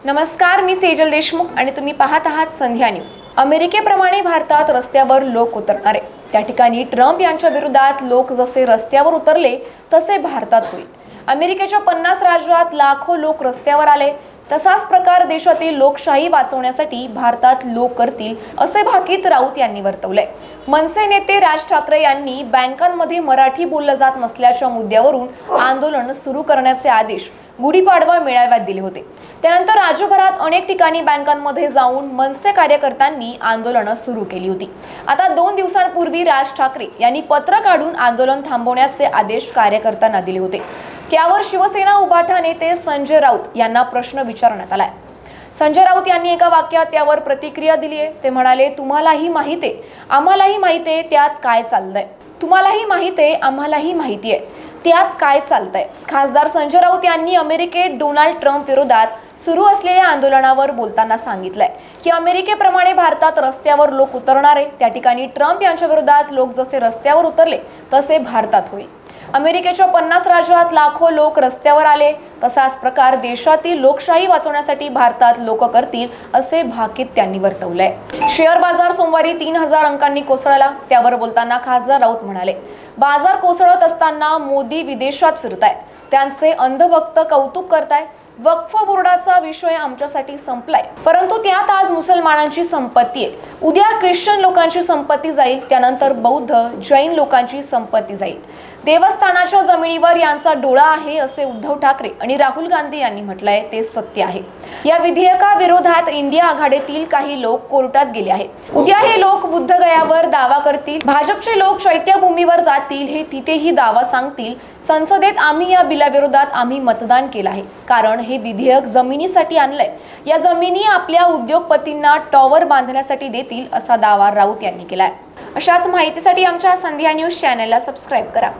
नमस्कार, मी सेजल देशमुख आणि तुम्ही पाहत आहात संध्या न्यूज। अमेरिकेप्रमाणे भारतात रस्त्यावर लोक उतरणार आहे। त्या ठिकाणी ट्रम्प यांच्या विरोधात लोक जसे रस्त्यावर उतरले तसे भारतात होईल। अमेरिकेच्या 50 राज्यात लाखो लोक रस्त्यावर आले, तसाच प्रकार देशातील लोकशाही वाचवण्यासाठी भारतात लोक करतील असे भाकीत राऊत यांनी वर्तवले। मनसे नेते राज ठाकरे यांनी बँकांमध्ये मराठी बोललं जात नसल्याच्या मुद्द्यावरून आंदोलन सुरू करण्याचे आदेश गुढीपाडवा मेळाव्यात दिले होते। त्यानंतर राज्यभरात अनेक ठिकाणी बँकांमध्ये जाऊन मनसे कार्यकर्त्यांनी आंदोलन सुरू केली होती। आता 2 दिवसांपूर्वी राज ठाकरे यांनी पत्र काढून आंदोलन थांबवण्याचे आदेश कार्यकर्त्यांना दिले होते। त्यावर शिवसेना उभाटा नेते संजय राऊत यांना प्रश्न विचारण्यात आलाय। संजय राऊत यांनी एका वाक्यात त्यावर प्रतिक्रिया दिली आहे। ते म्हणाले, तुम्हालाही माहिती आहे, आम्हालाही माहिती आहे त्यात काय चाललंय। तुम्हालाही माहिती आहे, आम्हालाही माहिती आहे त्यात काय चालतंय। खासदार संजय राऊत यांनी अमेरिकेत डोनाल्ड ट्रम्प विरोधात सुरू असलेल्या आंदोलनावर बोलताना सांगितलंय की अमेरिकेप्रमाणे भारतात रस्त्यावर लोक उतरणार आहे। त्या ठिकाणी ट्रम्प यांच्या विरोधात लोक जसे रस्त्यावर उतरले तसे भारतात होईल। अमेरिकेच्या 50 राज्यात लाखो लोक रस्त्यावर आले, तसाच प्रकार देशातील लोकशाही वाचवण्यासाठी भारतात लोक करतील असे भाकीत त्यांनी वर्तवलंय। शेअर बाजार सोमवारी 3000 अंकांनी कोसळला। त्यावर बोलताना खासदार राऊत म्हणाले, बाजार कोसळत असताना मोदी विदेशात फिरताय, त्यांचे अंधभक्त कौतुक करताय। वक्फ बोर्डाचा विषय आमच्यासाठी संपलाय, परंतु त्यात आज मुसलमानांची संपत्ती आहे, उद्या ख्रिश्चन लोकांची संपत्ती जाईल, त्यानंतर बौद्ध जैन लोकांची संपत्ती जाईल। देवस्थानाच्या जमिनीवर यांचा डोळा आहे असे उद्धव ठाकरे आणि राहुल गांधी यांनी म्हटलंय, ते सत्य आहे। या विधेयकाविरोधात इंडिया आघाडीतील काही लोक कोर्टात गेले आहेत। उद्या हे लोक बुद्धगयावर दावा करतील, भाजपचे लोक चैत्यभूमीवर जातील, हे तिथेही दावा सांगतील। संसदेत आम्ही या बिलाविरोधात आम्ही मतदान केलं आहे, कारण हे विधेयक जमिनीसाठी आणलंय। या जमिनी आपल्या उद्योगपतींना टॉवर बांधण्यासाठी देतील असा दावा राऊत यांनी केलाय। अशाच माहितीसाठी आमच्या संध्या न्यूज चॅनलला सबस्क्राइब करा।